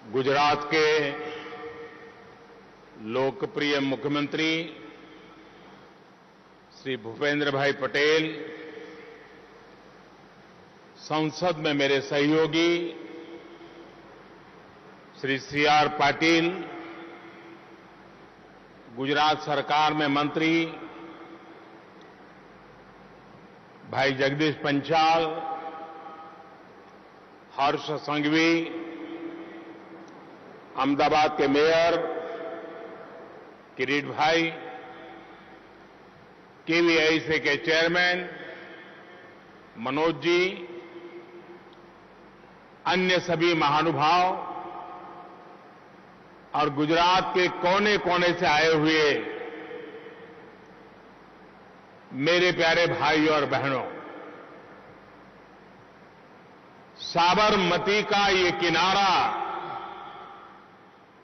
गुजरात के लोकप्रिय मुख्यमंत्री श्री भूपेंद्र भाई पटेल, संसद में मेरे सहयोगी श्री सी.आर. पाटिल, गुजरात सरकार में मंत्री भाई जगदीश पंचाल, हर्ष संघवी, अहमदाबाद के मेयर किरीट भाई, केवीआईसी के चेयरमैन मनोज जी, अन्य सभी महानुभाव और गुजरात के कोने कोने से आए हुए मेरे प्यारे भाई और बहनों, साबरमती का ये किनारा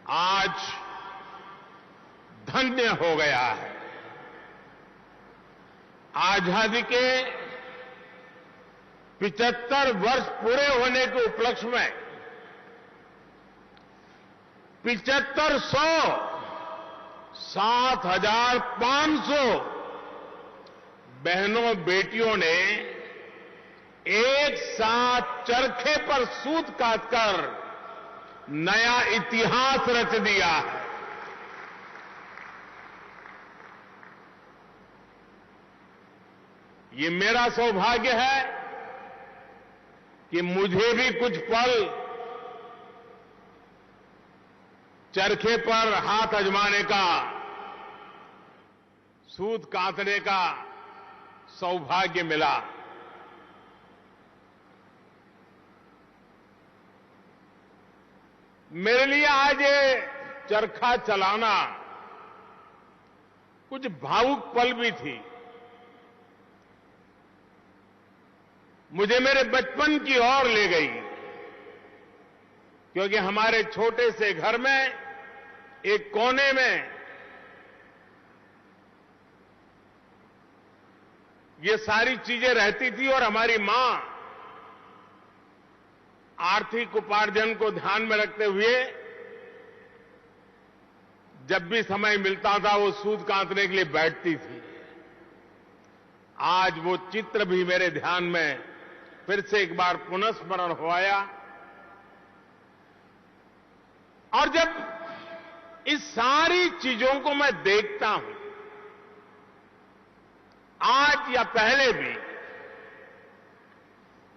आज धन्य हो गया है। आजादी के 75 वर्ष पूरे होने के उपलक्ष्य में 7,500 बहनों बेटियों ने एक साथ चरखे पर सूत काटकर नया इतिहास रच दिया है। ये मेरा सौभाग्य है कि मुझे भी कुछ पल चरखे पर हाथ आजमाने का, सूत काटने का सौभाग्य मिला। मेरे लिए आज ये चरखा चलाना कुछ भावुक पल भी थी। मुझे मेरे बचपन की ओर ले गई, क्योंकि हमारे छोटे से घर में एक कोने में ये सारी चीजें रहती थी और हमारी मां आर्थिक उपार्जन को ध्यान में रखते हुए जब भी समय मिलता था वो सूत काटने के लिए बैठती थी। आज वो चित्र भी मेरे ध्यान में फिर से एक बार पुनस्मरण हो आया। और जब इस सारी चीजों को मैं देखता हूं, आज या पहले भी,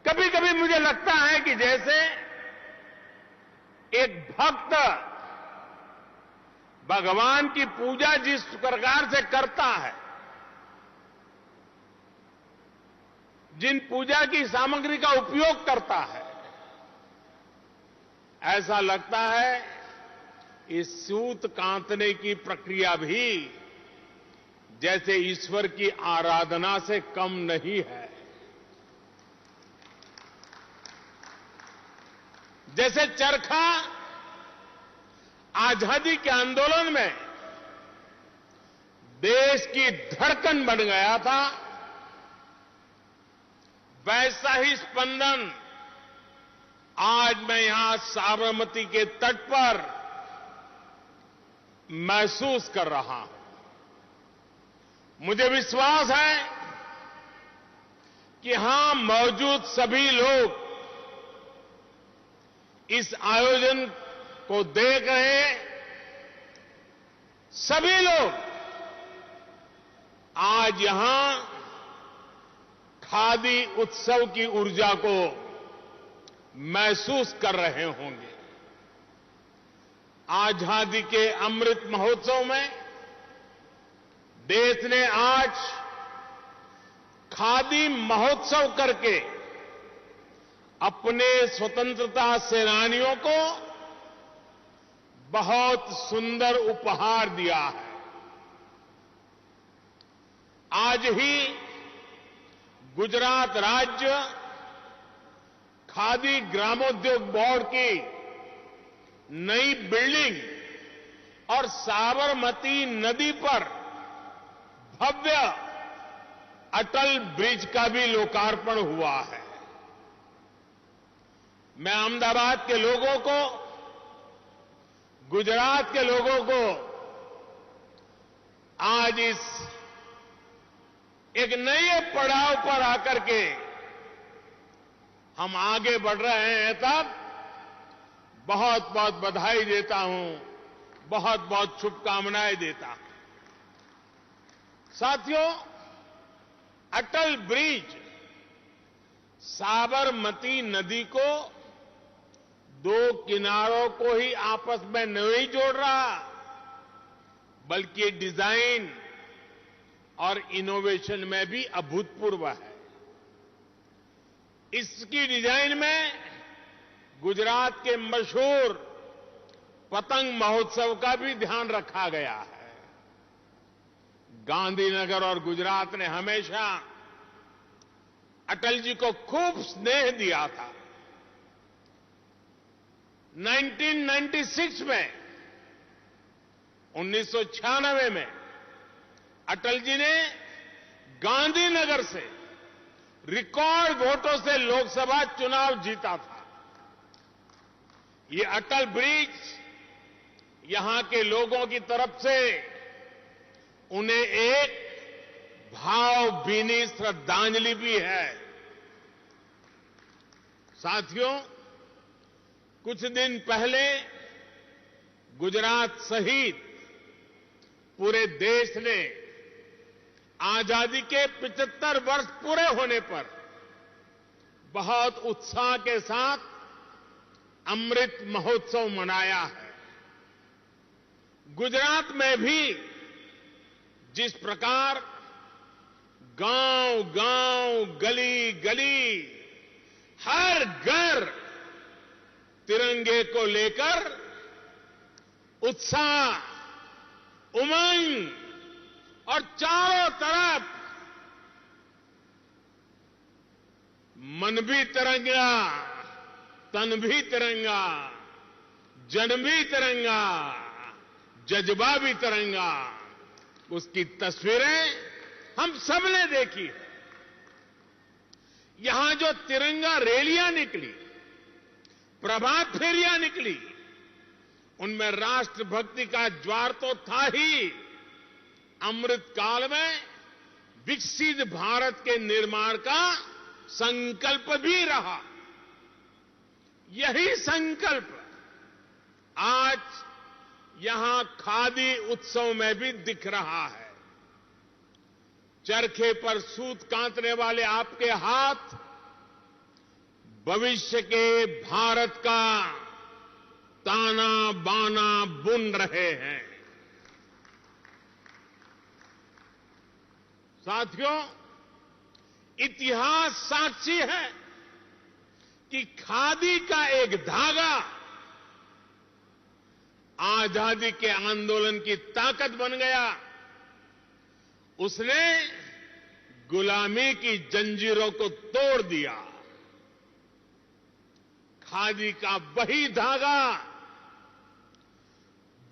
कभी कभी मुझे लगता है कि जैसे एक भक्त भगवान की पूजा जिस प्रकार से करता है, जिन पूजा की सामग्री का उपयोग करता है, ऐसा लगता है इस सूत काटने की प्रक्रिया भी जैसे ईश्वर की आराधना से कम नहीं है। जैसे चरखा आजादी के आंदोलन में देश की धड़कन बन गया था, वैसा ही स्पंदन आज मैं यहां साबरमती के तट पर महसूस कर रहा हूं। मुझे विश्वास है कि यहां मौजूद सभी लोग इस आयोजन को देख रहे सभी लोग आज यहां खादी उत्सव की ऊर्जा को महसूस कर रहे होंगे। आजादी के अमृत महोत्सव में देश ने आज खादी महोत्सव करके अपने स्वतंत्रता सेनानियों को बहुत सुंदर उपहार दिया है। आज ही गुजरात राज्य खादी ग्रामोद्योग बोर्ड की नई बिल्डिंग और साबरमती नदी पर भव्य अटल ब्रिज का भी लोकार्पण हुआ है। मैं अहमदाबाद के लोगों को गुजरात के लोगों को आज इस एक नए पड़ाव पर आकर के हम आगे बढ़ रहे हैं, तब बहुत बहुत बधाई देता हूं, बहुत बहुत शुभकामनाएं देता हूं। साथियों, अटल ब्रिज साबरमती नदी को दो किनारों को ही आपस में नहीं जोड़ रहा, बल्कि डिजाइन और इनोवेशन में भी अभूतपूर्व है। इसकी डिजाइन में गुजरात के मशहूर पतंग महोत्सव का भी ध्यान रखा गया है। गांधीनगर और गुजरात ने हमेशा अटल जी को खूब स्नेह दिया था। 1996 में 1996 में अटल जी ने गांधीनगर से रिकॉर्ड वोटों से लोकसभा चुनाव जीता था। ये अटल ब्रिज यहां के लोगों की तरफ से उन्हें एक भावभीनी श्रद्धांजलि भी है। साथियों, कुछ दिन पहले गुजरात सहित पूरे देश ने आजादी के 75 वर्ष पूरे होने पर बहुत उत्साह के साथ अमृत महोत्सव मनाया है। गुजरात में भी जिस प्रकार गांव-गांव, गली-गली, हर घर तिरंगे को लेकर उत्साह, उमंग और चारों तरफ मन भी तिरंगा, तन भी तिरंगा, जन भी तिरंगा, जज्बा भी तिरंगा, उसकी तस्वीरें हम सबने देखी है। यहां जो तिरंगा रैलियां निकली, प्रभात फेरियां निकली, उनमें राष्ट्रभक्ति का ज्वार तो था ही, अमृत काल में विकसित भारत के निर्माण का संकल्प भी रहा। यही संकल्प आज यहां खादी उत्सव में भी दिख रहा है। चरखे पर सूत कातने वाले आपके हाथ भविष्य के भारत का ताना बाना बुन रहे हैं। साथियों, इतिहास साक्षी है कि खादी का एक धागा आजादी के आंदोलन की ताकत बन गया। उसने गुलामी की जंजीरों को तोड़ दिया। खादी का वही धागा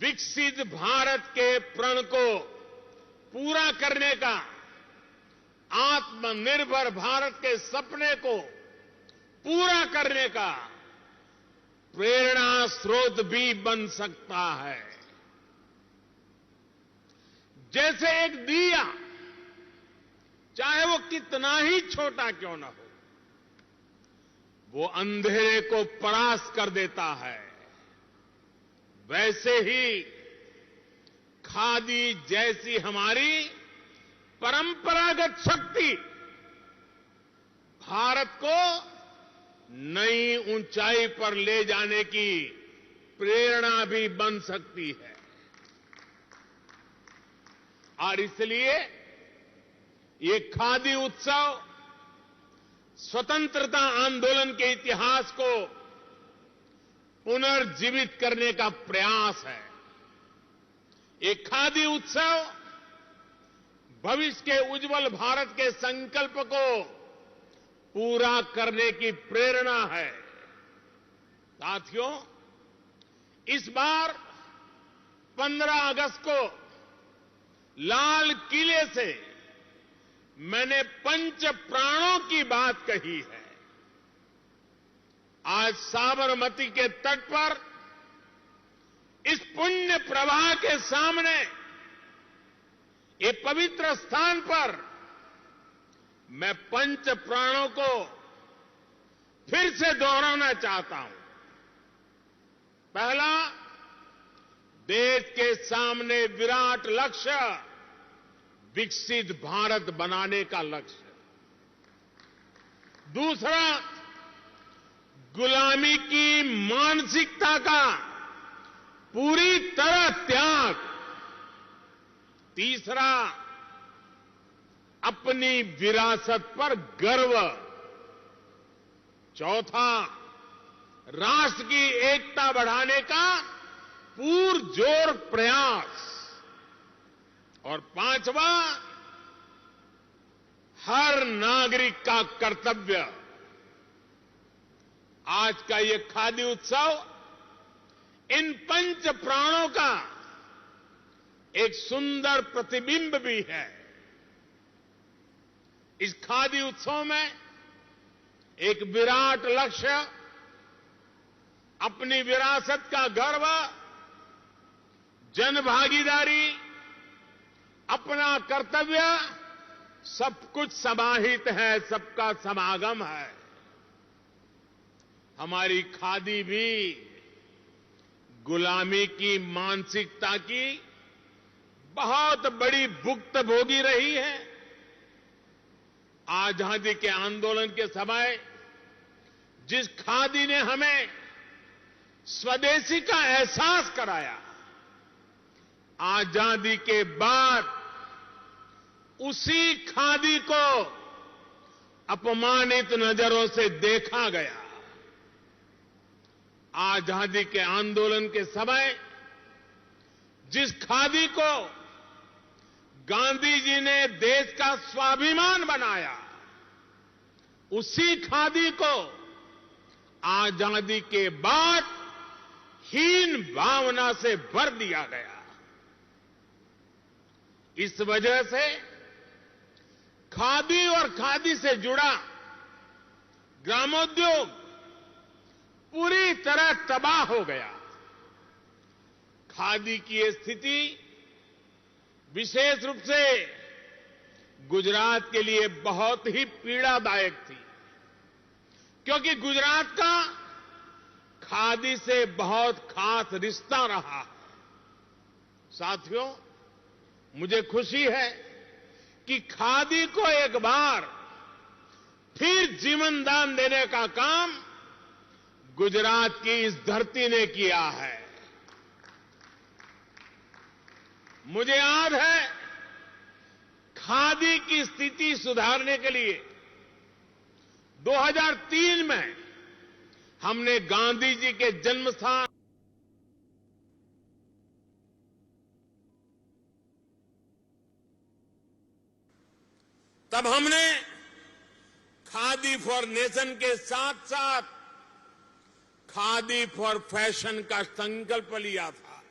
विकसित भारत के प्रण को पूरा करने का, आत्मनिर्भर भारत के सपने को पूरा करने का प्रेरणा स्रोत भी बन सकता है। जैसे एक दिया, चाहे वो कितना ही छोटा क्यों न हो, वो अंधेरे को परास्त कर देता है, वैसे ही खादी जैसी हमारी परंपरागत शक्ति भारत को नई ऊंचाई पर ले जाने की प्रेरणा भी बन सकती है। और इसलिए ये खादी उत्सव स्वतंत्रता आंदोलन के इतिहास को पुनर्जीवित करने का प्रयास है। ये खादी उत्सव भविष्य के उज्जवल भारत के संकल्प को पूरा करने की प्रेरणा है। साथियों, इस बार 15 अगस्त को लाल किले से मैंने पंच प्राणों की बात कही है। आज साबरमती के तट पर इस पुण्य प्रवाह के सामने, ये पवित्र स्थान पर मैं पंच प्राणों को फिर से दोहराना चाहता हूं। पहला, देश के सामने विराट लक्ष्य, विकसित भारत बनाने का लक्ष्य। दूसरा, गुलामी की मानसिकता का पूरी तरह त्याग। तीसरा, अपनी विरासत पर गर्व। चौथा, राष्ट्र की एकता बढ़ाने का पुरजोर प्रयास। और पांचवा, हर नागरिक का कर्तव्य। आज का ये खादी उत्सव इन पंच प्राणों का एक सुंदर प्रतिबिंब भी है। इस खादी उत्सव में एक विराट लक्ष्य, अपनी विरासत का गर्व, जनभागीदारी, अपना कर्तव्य, सब कुछ समाहित है, सबका समागम है। हमारी खादी भी गुलामी की मानसिकता की बहुत बड़ी भुक्तभोगी रही है। आजादी के आंदोलन के समय जिस खादी ने हमें स्वदेशी का एहसास कराया, आजादी के बाद उसी खादी को अपमानित नजरों से देखा गया। आजादी के आंदोलन के समय जिस खादी को गांधी जी ने देश का स्वाभिमान बनाया, उसी खादी को आजादी के बाद हीन भावना से भर दिया गया। इस वजह से खादी और खादी से जुड़ा ग्रामोद्योग पूरी तरह तबाह हो गया। खादी की ये स्थिति विशेष रूप से गुजरात के लिए बहुत ही पीड़ादायक थी, क्योंकि गुजरात का खादी से बहुत खास रिश्ता रहा है। साथियों, मुझे खुशी है कि खादी को एक बार फिर जीवन दान देने का काम गुजरात की इस धरती ने किया है। मुझे याद है, खादी की स्थिति सुधारने के लिए 2003 में हमने गांधी जी के जन्म स्थान तब हमने खादी फॉर नेशन के साथ साथ खादी फॉर फैशन का संकल्प लिया था।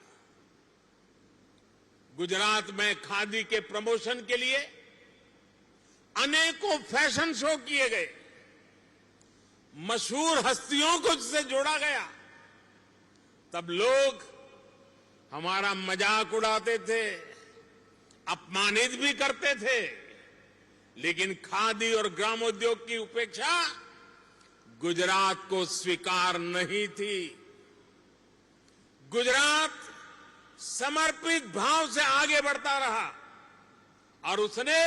गुजरात में खादी के प्रमोशन के लिए अनेकों फैशन शो किए गए, मशहूर हस्तियों को इससे जोड़ा गया। तब लोग हमारा मजाक उड़ाते थे, अपमानित भी करते थे, लेकिन खादी और ग्रामोद्योग की उपेक्षा गुजरात को स्वीकार नहीं थी। गुजरात समर्पित भाव से आगे बढ़ता रहा और उसने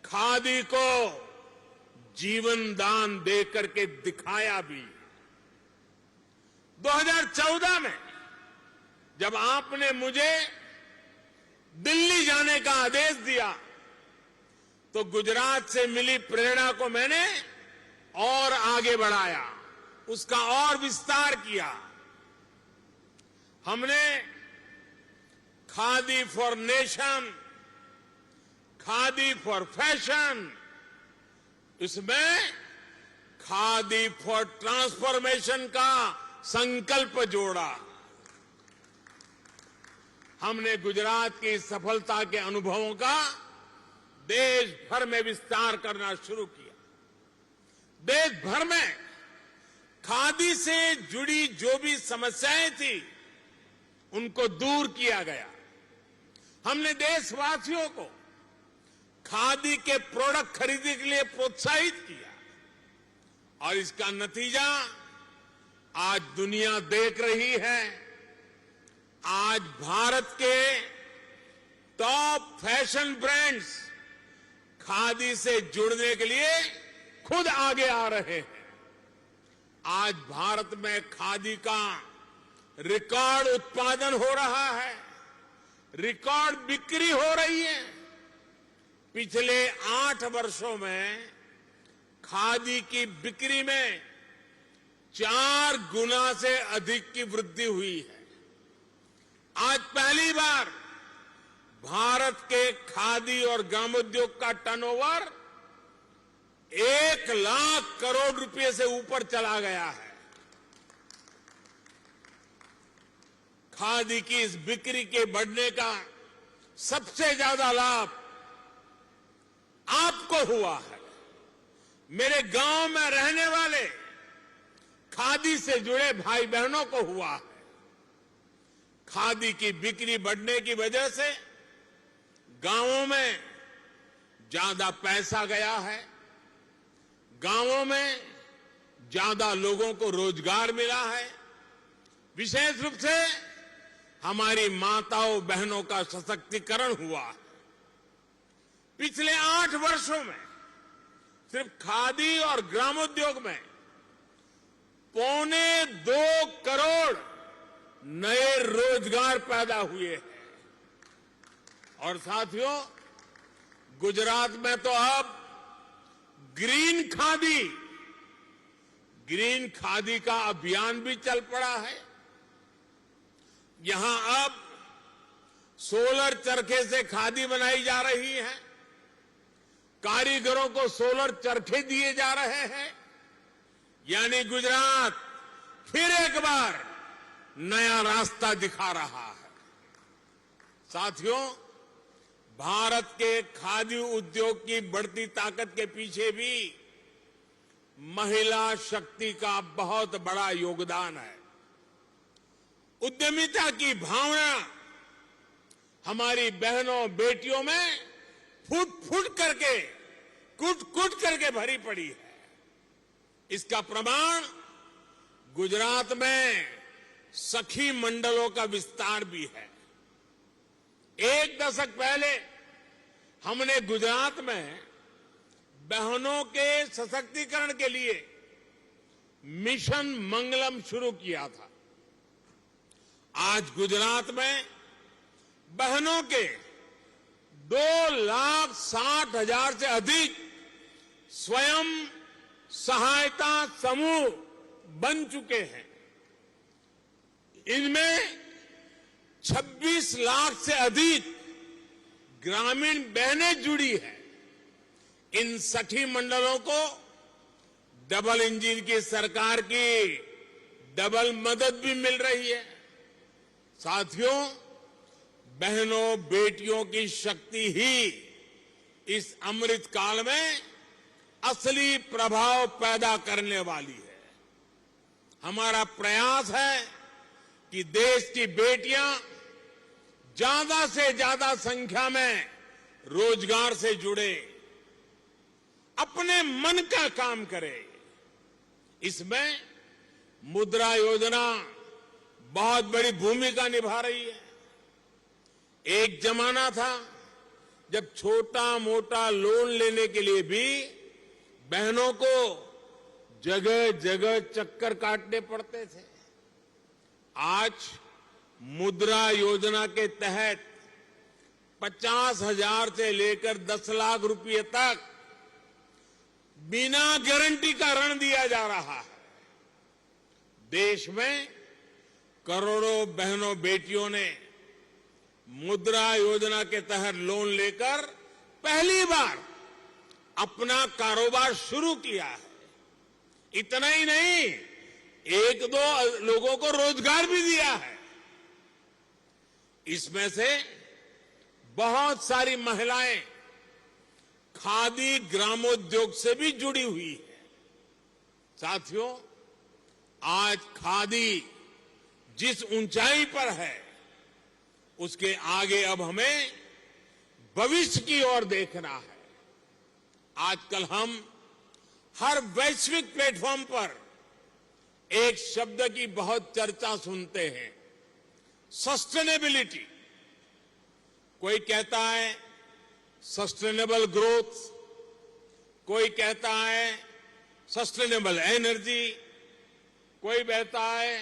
खादी को जीवन दान देकर के दिखाया भी। 2014 में जब आपने मुझे दिल्ली जाने का आदेश दिया, तो गुजरात से मिली प्रेरणा को मैंने और आगे बढ़ाया, उसका और विस्तार किया। हमने khadi for nation, khadi for fashion, इसमें खादी फॉर ट्रांसफॉर्मेशन का संकल्प जोड़ा। हमने गुजरात की सफलता के अनुभवों का देश भर में विस्तार करना शुरू किया। देश भर में खादी से जुड़ी जो भी समस्याएं थी, उनको दूर किया गया। हमने देशवासियों को खादी के प्रोडक्ट खरीदने के लिए प्रोत्साहित किया और इसका नतीजा आज दुनिया देख रही है। आज भारत के टॉप फैशन ब्रांड्स खादी से जुड़ने के लिए खुद आगे आ रहे हैं। आज भारत में खादी का रिकॉर्ड उत्पादन हो रहा है, रिकॉर्ड बिक्री हो रही है। पिछले 8 वर्षों में खादी की बिक्री में 4 गुना से अधिक की वृद्धि हुई है। आज पहली बार भारत के खादी और ग्रामोद्योग का टर्नओवर 1 लाख करोड़ रुपए से ऊपर चला गया है। खादी की इस बिक्री के बढ़ने का सबसे ज्यादा लाभ आपको हुआ है। मेरे गांव में रहने वाले खादी से जुड़े भाई बहनों को हुआ है। खादी की बिक्री बढ़ने की वजह से गांवों में ज्यादा पैसा गया है, गांवों में ज्यादा लोगों को रोजगार मिला है। विशेष रूप से हमारी माताओं बहनों का सशक्तिकरण हुआ है। पिछले 8 वर्षों में सिर्फ खादी और ग्रामोद्योग में 2.25 करोड़ नए रोजगार पैदा हुए हैं। और साथियों, गुजरात में तो अब ग्रीन खादी का अभियान भी चल पड़ा है। यहां अब सोलर चरखे से खादी बनाई जा रही है, कारीगरों को सोलर चरखे दिए जा रहे हैं। यानी गुजरात फिर एक बार नया रास्ता दिखा रहा है। साथियों, भारत के खादी उद्योग की बढ़ती ताकत के पीछे भी महिला शक्ति का बहुत बड़ा योगदान है। उद्यमिता की भावना हमारी बहनों बेटियों में फुट करके कुट करके भरी पड़ी है। इसका प्रमाण गुजरात में सखी मंडलों का विस्तार भी है। 1 दशक पहले हमने गुजरात में बहनों के सशक्तिकरण के लिए मिशन मंगलम शुरू किया था। आज गुजरात में बहनों के 2,60,000 से अधिक स्वयं सहायता समूह बन चुके हैं। इनमें 26 लाख से अधिक ग्रामीण बहनें जुड़ी हैं। इन सखी मंडलों को डबल इंजन की सरकार की डबल मदद भी मिल रही है। साथियों, बहनों बेटियों की शक्ति ही इस अमृत काल में असली प्रभाव पैदा करने वाली है। हमारा प्रयास है कि देश की बेटियां ज्यादा से ज्यादा संख्या में रोजगार से जुड़े, अपने मन का काम करे। इसमें मुद्रा योजना बहुत बड़ी भूमिका निभा रही है। एक जमाना था जब छोटा मोटा लोन लेने के लिए भी बहनों को जगह जगह चक्कर काटने पड़ते थे। आज मुद्रा योजना के तहत 50,000 से लेकर 10 लाख रुपए तक बिना गारंटी का ऋण दिया जा रहा है। देश में करोड़ों बहनों बेटियों ने मुद्रा योजना के तहत लोन लेकर पहली बार अपना कारोबार शुरू किया है। इतना ही नहीं, 1-2 लोगों को रोजगार भी दिया है। इसमें से बहुत सारी महिलाएं खादी ग्रामोद्योग से भी जुड़ी हुई है। साथियों, आज खादी जिस ऊंचाई पर है, उसके आगे अब हमें भविष्य की ओर देखना है। आजकल हम हर वैश्विक प्लेटफॉर्म पर एक शब्द की बहुत चर्चा सुनते हैं, सस्टेनेबिलिटी। कोई कहता है सस्टेनेबल ग्रोथ, कोई कहता है सस्टेनेबल एनर्जी, कोई कहता है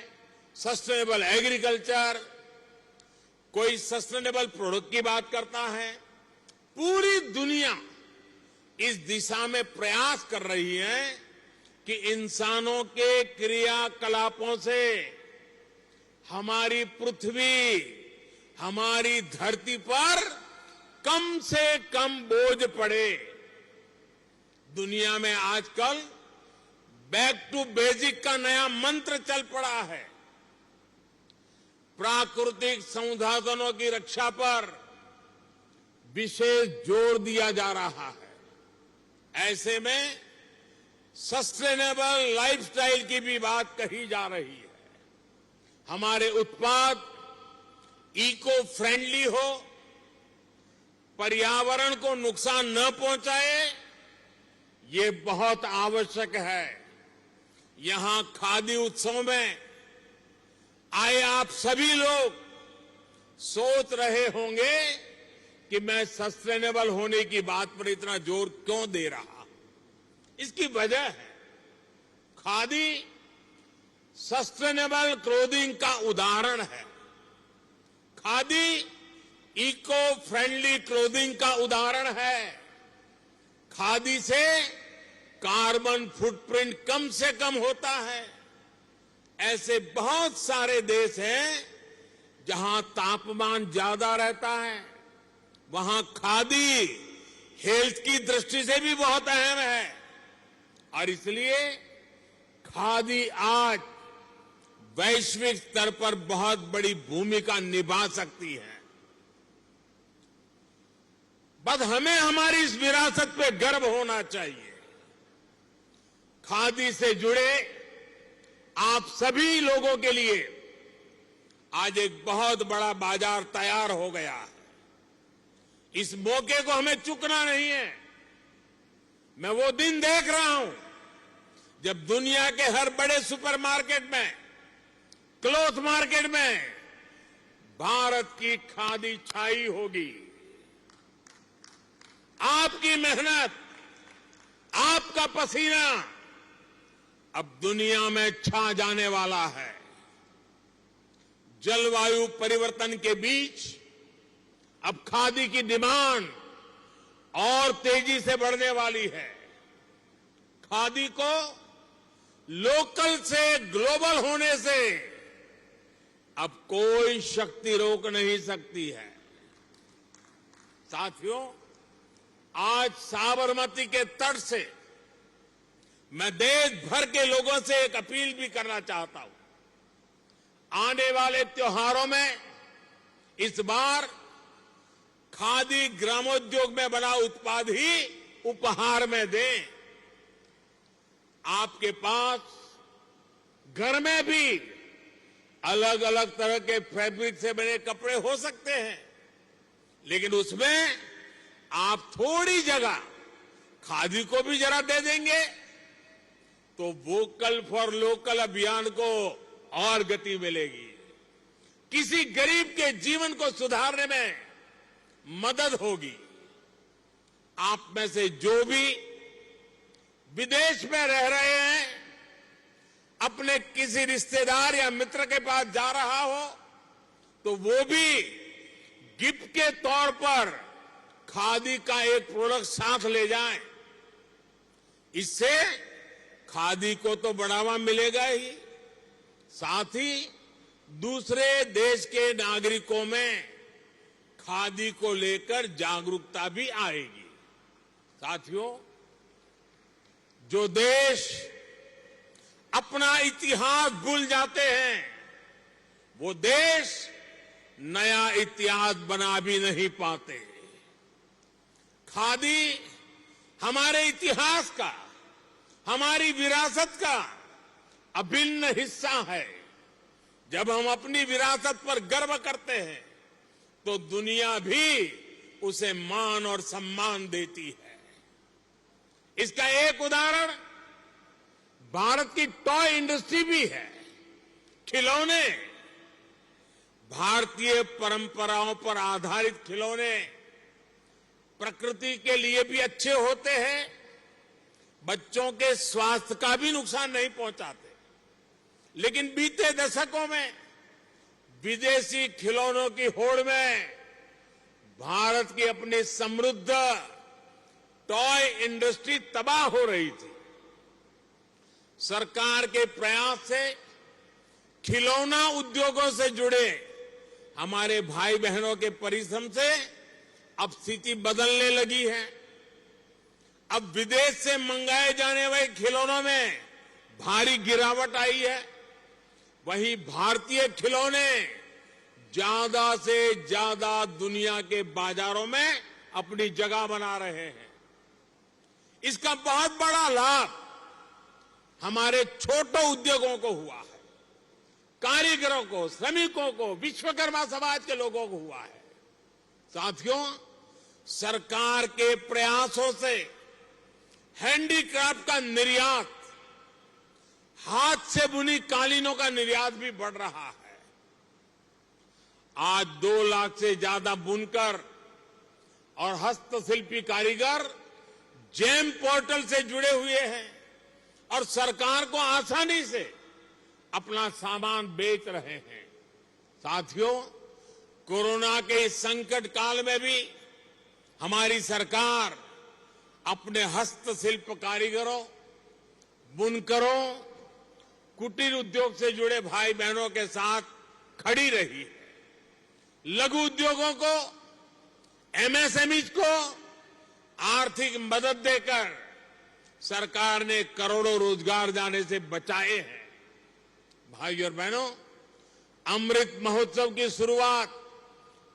सस्टेनेबल एग्रीकल्चर, कोई सस्टेनेबल प्रोडक्ट की बात करता है। पूरी दुनिया इस दिशा में प्रयास कर रही है कि इंसानों के क्रियाकलापों से हमारी पृथ्वी, हमारी धरती पर कम से कम बोझ पड़े। दुनिया में आजकल बैक टू बेसिक का नया मंत्र चल पड़ा है। प्राकृतिक संसाधनों की रक्षा पर विशेष जोर दिया जा रहा है। ऐसे में सस्टेनेबल लाइफस्टाइल की भी बात कही जा रही है। हमारे उत्पाद इको फ्रेंडली हो, पर्यावरण को नुकसान न पहुंचाए, ये बहुत आवश्यक है। यहां खादी उत्सव में आए आप सभी लोग सोच रहे होंगे कि मैं सस्टेनेबल होने की बात पर इतना जोर क्यों दे रहा। इसकी वजह है खादी सस्टेनेबल क्लोथिंग का उदाहरण है। खादी इको फ्रेंडली क्लोथिंग का उदाहरण है। खादी से कार्बन फुटप्रिंट कम से कम होता है। ऐसे बहुत सारे देश हैं जहां तापमान ज्यादा रहता है, वहां खादी हेल्थ की दृष्टि से भी बहुत अहम है। और इसलिए खादी आज वैश्विक स्तर पर बहुत बड़ी भूमिका निभा सकती है। बस हमें हमारी इस विरासत पे गर्व होना चाहिए। खादी से जुड़े आप सभी लोगों के लिए आज एक बहुत बड़ा बाजार तैयार हो गया है। इस मौके को हमें चूकना नहीं है। मैं वो दिन देख रहा हूं जब दुनिया के हर बड़े सुपरमार्केट में, क्लॉथ मार्केट में भारत की खादी छाई होगी। आपकी मेहनत, आपका पसीना अब दुनिया में छा जाने वाला है। जलवायु परिवर्तन के बीच अब खादी की डिमांड और तेजी से बढ़ने वाली है। खादी को लोकल से ग्लोबल होने से अब कोई शक्ति रोक नहीं सकती है। साथियों, आज साबरमती के तट से मैं देश भर के लोगों से एक अपील भी करना चाहता हूं। आने वाले त्योहारों में इस बार खादी ग्रामोद्योग में बना उत्पाद ही उपहार में दें। आपके पास घर में भी अलग अलग तरह के फैब्रिक से बने कपड़े हो सकते हैं, लेकिन उसमें आप थोड़ी जगह खादी को भी जरा दे देंगे तो वोकल फॉर लोकल अभियान को और गति मिलेगी। किसी गरीब के जीवन को सुधारने में मदद होगी। आप में से जो भी विदेश में रह रहे हैं, अपने किसी रिश्तेदार या मित्र के पास जा रहा हो तो वो भी गिफ्ट के तौर पर खादी का एक प्रोडक्ट साथ ले जाएं। इससे खादी को तो बढ़ावा मिलेगा ही, साथ ही दूसरे देश के नागरिकों में खादी को लेकर जागरूकता भी आएगी। साथियों, जो देश अपना इतिहास भूल जाते हैं, वो देश नया इतिहास बना भी नहीं पाते। खादी हमारे इतिहास का, हमारी विरासत का अभिन्न हिस्सा है। जब हम अपनी विरासत पर गर्व करते हैं, तो दुनिया भी उसे मान और सम्मान देती है। इसका एक उदाहरण भारत की टॉय इंडस्ट्री भी है। खिलौने, भारतीय परंपराओं पर आधारित खिलौने प्रकृति के लिए भी अच्छे होते हैं, बच्चों के स्वास्थ्य का भी नुकसान नहीं पहुंचाते। लेकिन बीते दशकों में विदेशी खिलौनों की होड़ में भारत की अपनी समृद्ध टॉय इंडस्ट्री तबाह हो रही थी। सरकार के प्रयास से खिलौना उद्योगों से जुड़े हमारे भाई बहनों के परिश्रम से अब स्थिति बदलने लगी है। अब विदेश से मंगाए जाने वाले खिलौनों में भारी गिरावट आई है। वहीं भारतीय खिलौने ज्यादा से ज्यादा दुनिया के बाजारों में अपनी जगह बना रहे हैं। इसका बहुत बड़ा लाभ हमारे छोटे उद्योगों को हुआ है, कारीगरों को, श्रमिकों को, विश्वकर्मा समाज के लोगों को हुआ है। साथियों, सरकार के प्रयासों से हैंडीक्राफ्ट का निर्यात, हाथ से बुनी कालीनों का निर्यात भी बढ़ रहा है। आज 2 लाख से ज्यादा बुनकर और हस्तशिल्पी कारीगर जेम पोर्टल से जुड़े हुए हैं और सरकार को आसानी से अपना सामान बेच रहे हैं। साथियों, कोरोना के इस संकट काल में भी हमारी सरकार अपने हस्तशिल्प कारीगरों, बुनकरों, कुटीर उद्योग से जुड़े भाई बहनों के साथ खड़ी रही है। लघु उद्योगों को, एमएसएमई को आर्थिक मदद देकर सरकार ने करोड़ों रोजगार जाने से बचाए हैं। भाइयों और बहनों, अमृत महोत्सव की शुरुआत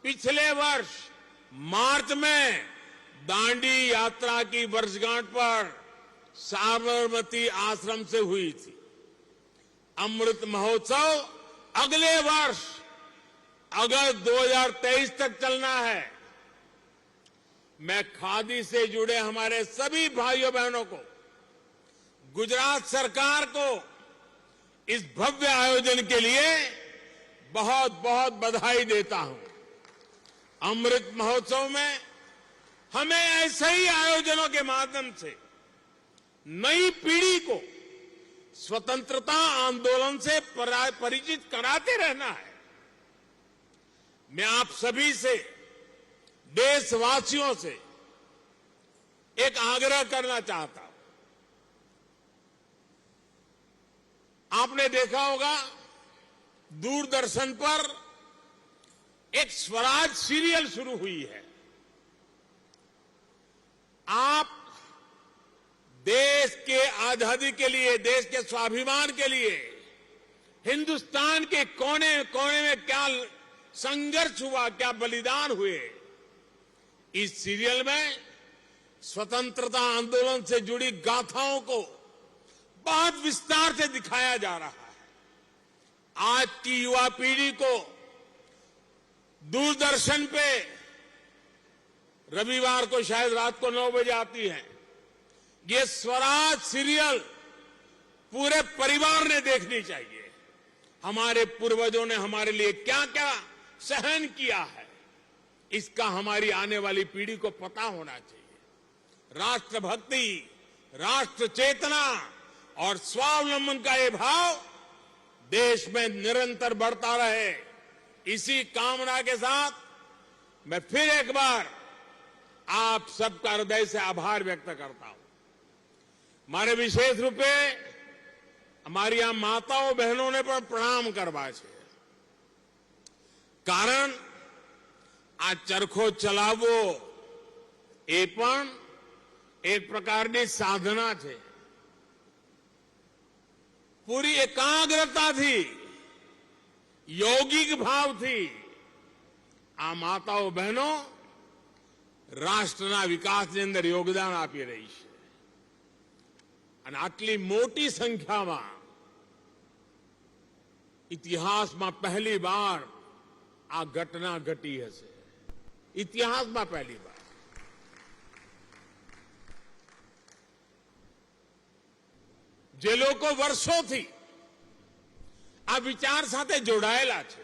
पिछले वर्ष मार्च में दांडी यात्रा की वर्षगांठ पर साबरमती आश्रम से हुई थी। अमृत महोत्सव अगले वर्ष अगस्त 2023 तक चलना है। मैं खादी से जुड़े हमारे सभी भाइयों बहनों को, गुजरात सरकार को इस भव्य आयोजन के लिए बहुत बहुत बधाई देता हूं। अमृत महोत्सव में हमें ऐसे ही आयोजनों के माध्यम से नई पीढ़ी को स्वतंत्रता आंदोलन से परिचित कराते रहना है। मैं आप सभी से, देशवासियों से एक आग्रह करना चाहता हूं। आपने देखा होगा दूरदर्शन पर एक स्वराज सीरियल शुरू हुई है। आप देश के आजादी के लिए, देश के स्वाभिमान के लिए हिंदुस्तान के कोने कोने में क्या संघर्ष हुआ, क्या बलिदान हुए, इस सीरियल में स्वतंत्रता आंदोलन से जुड़ी गाथाओं को बहुत विस्तार से दिखाया जा रहा है। आज की युवा पीढ़ी को दूरदर्शन पे रविवार को शायद रात को 9 बजे आती है, ये स्वराज सीरियल पूरे परिवार ने देखनी चाहिए। हमारे पूर्वजों ने हमारे लिए क्या क्या सहन किया है, इसका हमारी आने वाली पीढ़ी को पता होना चाहिए। राष्ट्रभक्ति, राष्ट्र चेतना और स्वावलंबन का ये भाव देश में निरंतर बढ़ता रहे, इसी कामना के साथ मैं फिर एक बार आप सबका हृदय से आभार व्यक्त करता हूं। मारे विशेष रूपे हमारी यहां माताओं बहनों ने પણ પ્રણામ કરવા છે, કારણ આ ચરખો ચલાવવો એ પણ એક પ્રકારની સાધના છે। પૂરી એકાગ્રતાથી, यौगिक ભાવથી આ માતાઓ બહેનો રાષ્ટ્રના વિકાસની અંદર યોગદાન આપી રહી છે અને આટલી મોટી સંખ્યામાં ઇતિહાસમાં પહેલી વાર આ ઘટના ઘટી હશે। ઇતિહાસમાં પહેલી વાર. જે લોકો વર્ષોથી આ વિચાર સાથે જોડાયેલા છે,